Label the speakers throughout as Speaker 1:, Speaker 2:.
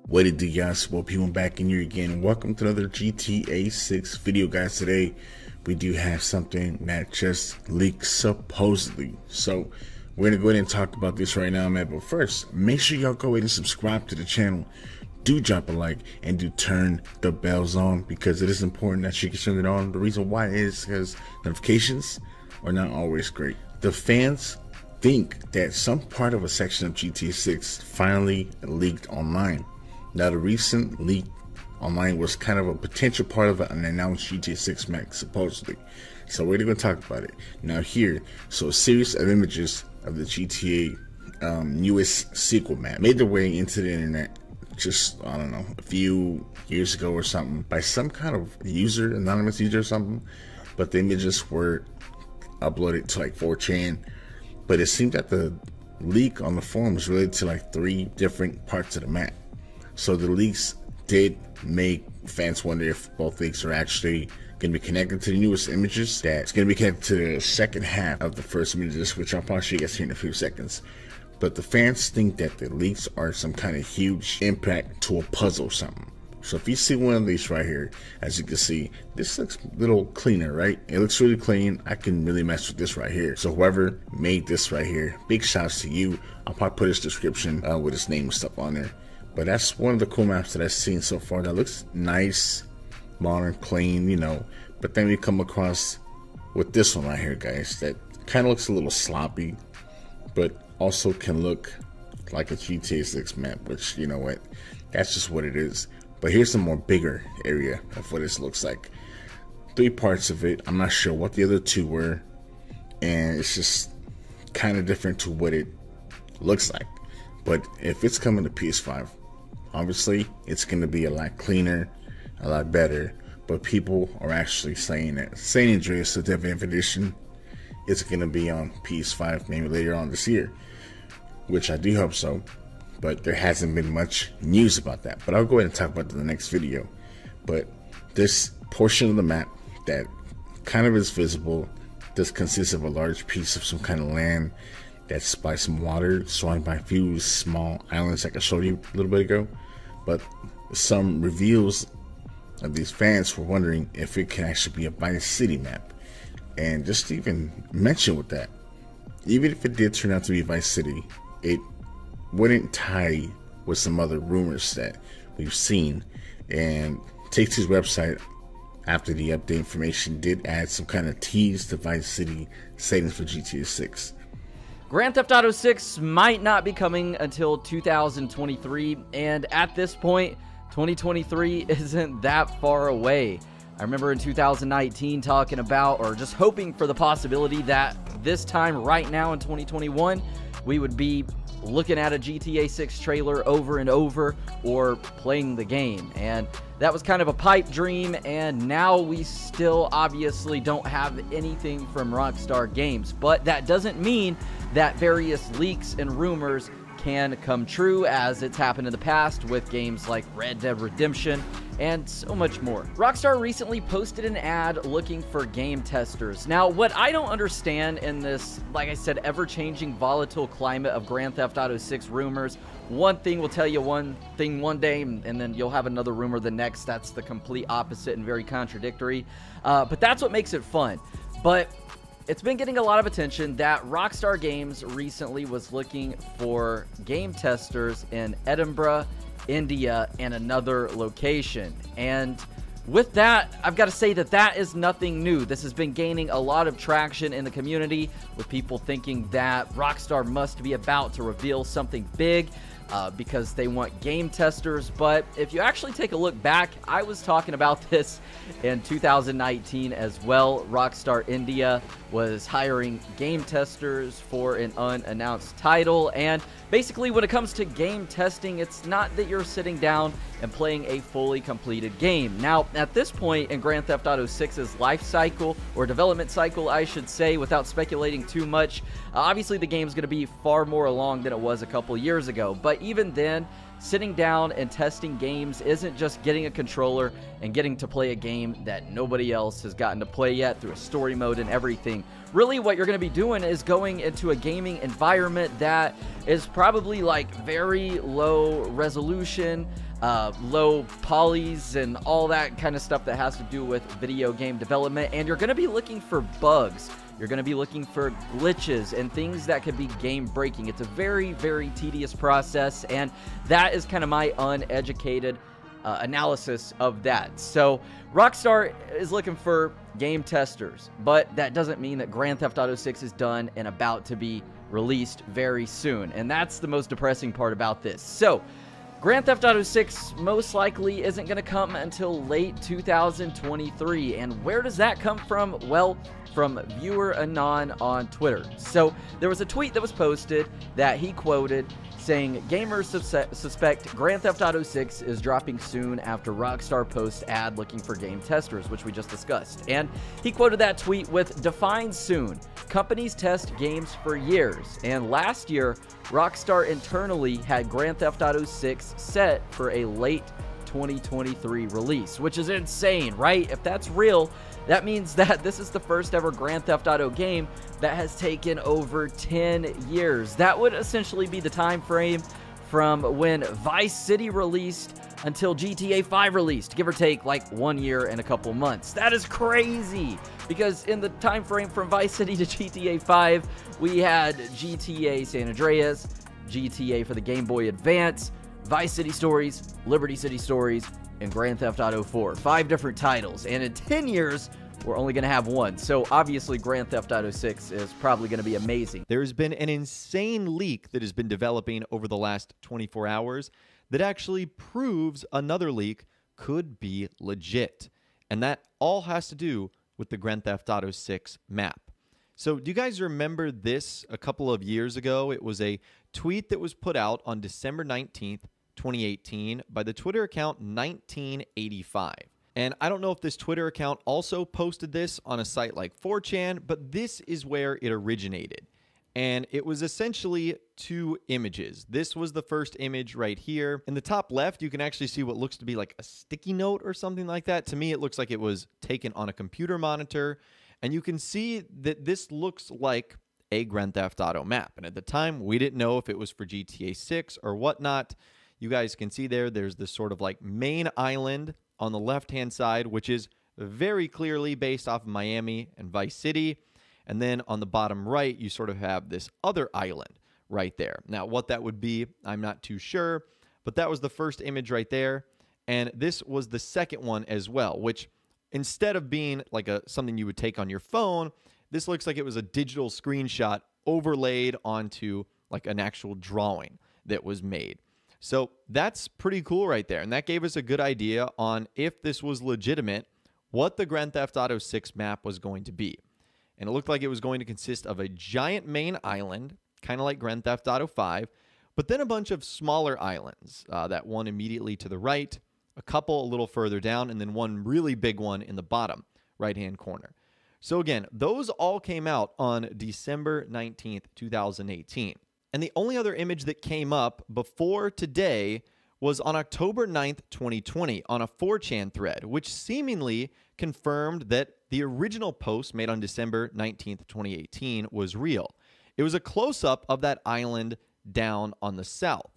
Speaker 1: What it do, guys? Well, people, back in here again. Welcome to another GTA 6 video, guys. Today we do have something that just leaked supposedly, so we're gonna go ahead and talk about this right now, man. But first, make sure y'all go ahead and subscribe to the channel. Do drop a like and do turn the bells on, because it is important that you can turn it on. The reason why is because notifications are not always great. The fans think that some part of a section of GTA 6 finally leaked online. Now, the recent leak online was kind of a potential part of an announced GTA 6 map, supposedly. So we're going to talk about it. Now here, so a series of images of the GTA newest sequel map made their way into the internet just, I don't know, a few years ago or something, by some kind of user, anonymous user or something. But the images were uploaded to like 4chan. But it seemed that the leak on the forum was related to like 3 different parts of the map. So the leaks did make fans wonder if both leaks are actually going to be connected to the newest images. That's going to be connected to the second half of the first images, which I'll probably show you guys here in a few seconds. But the fans think that the leaks are some kind of huge impact to a puzzle or something. So if you see one of these right here, as you can see, this looks a little cleaner, right? It looks really clean. I can really mess with this right here. So whoever made this right here, big shouts to you. I'll probably put his description with his name and stuff on there. But that's one of the cool maps that I've seen so far. That looks nice, modern, clean, you know. But then we come across with this one right here, guys, that kind of looks a little sloppy, but also can look like a GTA 6 map, which, you know what, that's just what it is. But here's the more bigger area of what this looks like. 3 parts of it. I'm not sure what the other 2 were, and it's just kind of different to what it looks like. But if it's coming to PS5, obviously it's going to be a lot cleaner, a lot better. But people are actually saying that San Andreas, the Definitive Edition, is going to be on PS5 maybe later on this year, which I do hope so. But there hasn't been much news about that. But I'll go ahead and talk about it in the next video. But this portion of the map that kind of is visible, this consists of a large piece of some kind of land that's by some water, surrounded by a few small islands like I showed you a little bit ago. But some reviews of these fans were wondering if it can actually be a Vice City map. And just to even mention with that, even if it did turn out to be Vice City, it wouldn't tie with some other rumors that we've seen. And Take-Two's website, after the update information, did add some kind of tease to Vice City settings for GTA 6.
Speaker 2: Grand Theft Auto 6 might not be coming until 2023, and at this point, 2023 isn't that far away. I remember in 2019 talking about, or just hoping for the possibility that this time right now in 2021, we would be looking at a GTA 6 trailer over and over, or playing the game. And that was kind of a pipe dream, and now we still obviously don't have anything from Rockstar Games. But that doesn't mean that various leaks and rumors can come true, as it's happened in the past with games like Red Dead Redemption and so much more. Rockstar recently posted an ad looking for game testers. Now, what I don't understand in this, like I said, ever-changing volatile climate of Grand Theft Auto 6 rumors, one thing will tell you one thing one day, and then you'll have another rumor the next that's the complete opposite and very contradictory. But that's what makes it fun. But it's been getting a lot of attention that Rockstar Games recently was looking for game testers in Edinburgh, India, and another location. And with that, I've got to say that that is nothing new. This has been gaining a lot of traction in the community, with people thinking that Rockstar must be about to reveal something big because they want game testers. But if you actually take a look back, I was talking about this in 2019 as well. Rockstar India was hiring game testers for an unannounced title, and basically when it comes to game testing, it's not that you're sitting down and playing a fully completed game. Now, at this point in Grand Theft Auto 6's life cycle, or development cycle I should say, without speculating too much, obviously the game's going to be far more along than it was a couple years ago. But even then, sitting down and testing games isn't just getting a controller and getting to play a game that nobody else has gotten to play yet through a story mode and everything. Really, what you're going to be doing is going into a gaming environment that is probably like very low resolution, low polys, and all that kind of stuff that has to do with video game development. And you're going to be looking for bugs. You're going to be looking for glitches and things that could be game breaking. It's a very, very tedious process, and that is kind of my uneducated analysis of that. So Rockstar is looking for game testers, but that doesn't mean that Grand Theft Auto 6 is done and about to be released very soon. And that's the most depressing part about this. So Grand Theft Auto 6 most likely isn't going to come until late 2023. And where does that come from? Well, from viewer Anon on Twitter. So there was a tweet that was posted that he quoted saying, "Gamers suspect Grand Theft Auto 6 is dropping soon after Rockstar posts ad looking for game testers," which we just discussed. And he quoted that tweet with, "Define soon. Companies test games for years." And last year, Rockstar internally had Grand Theft Auto 6 set for a late 2023 release, which is insane, right? If that's real, that means that this is the first ever Grand Theft Auto game that has taken over 10 years. That would essentially be the time frame from when Vice City released until GTA 5 released, give or take like 1 year and a couple months. That is crazy, because in the time frame from Vice City to GTA 5, we had GTA San Andreas, GTA for the Game Boy Advance, Vice City Stories, Liberty City Stories, and Grand Theft Auto 4. 5 different titles, and in 10 years, we're only going to have one. So obviously Grand Theft Auto 6 is probably going to be amazing.
Speaker 3: There's been an insane leak that has been developing over the last 24 hours that actually proves another leak could be legit. And that all has to do with the Grand Theft Auto 6 map. So do you guys remember this a couple of years ago? It was a tweet that was put out on December 19th, 2018 by the Twitter account 1985. And I don't know if this Twitter account also posted this on a site like 4chan, but this is where it originated. And it was essentially 2 images. This was the first image right here. In the top left, you can actually see what looks to be like a sticky note or something like that. To me, it looks like it was taken on a computer monitor. And you can see that this looks like a Grand Theft Auto map. And at the time, we didn't know if it was for GTA 6 or whatnot. You guys can see there's this sort of like main island on the left-hand side, which is very clearly based off of Miami and Vice City. And then on the bottom right, you sort of have this other island right there. Now, what that would be, I'm not too sure, but that was the first image right there. And this was the second one as well, which instead of being like something you would take on your phone, this looks like it was a digital screenshot overlaid onto like an actual drawing that was made. So that's pretty cool right there. And that gave us a good idea on, if this was legitimate, what the Grand Theft Auto 6 map was going to be. And it looked like it was going to consist of a giant main island, kind of like Grand Theft Auto 5, but then a bunch of smaller islands. That one immediately to the right, a couple a little further down, and then one really big one in the bottom right-hand corner. So again, those all came out on December 19th, 2018. And the only other image that came up before today was on October 9th, 2020 on a 4chan thread, which seemingly confirmed that the original post made on December 19th, 2018 was real. It was a close-up of that island down on the south.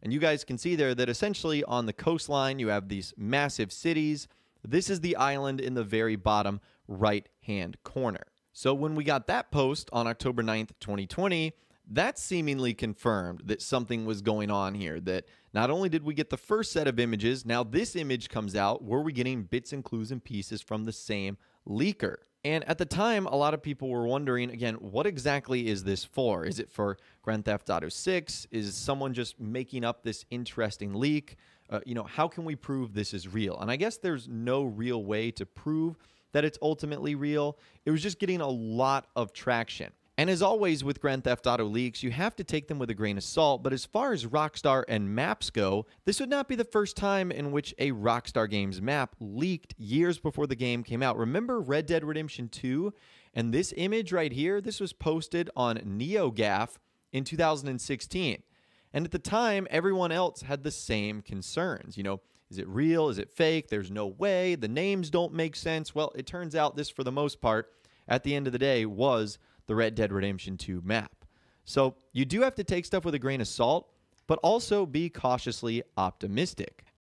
Speaker 3: And you guys can see there that essentially on the coastline, you have these massive cities. This is the island in the very bottom right-hand corner. So when we got that post on October 9th, 2020, that seemingly confirmed that something was going on here, that not only did we get the first set of images, now this image comes out, were we getting bits and clues and pieces from the same leaker? And at the time, a lot of people were wondering, again, what exactly is this for? Is it for Grand Theft Auto 6? Is someone just making up this interesting leak? How can we prove this is real? And I guess there's no real way to prove that it's ultimately real. It was just getting a lot of traction. And as always with Grand Theft Auto leaks, you have to take them with a grain of salt, but as far as Rockstar and maps go, this would not be the first time in which a Rockstar Games map leaked years before the game came out. Remember Red Dead Redemption 2? And this image right here, this was posted on NeoGAF in 2016. And at the time, everyone else had the same concerns. You know, is it real? Is it fake? There's no way. The names don't make sense. Well, it turns out this, for the most part, at the end of the day, was the Red Dead Redemption 2 map. So you do have to take stuff with a grain of salt, but also be cautiously optimistic.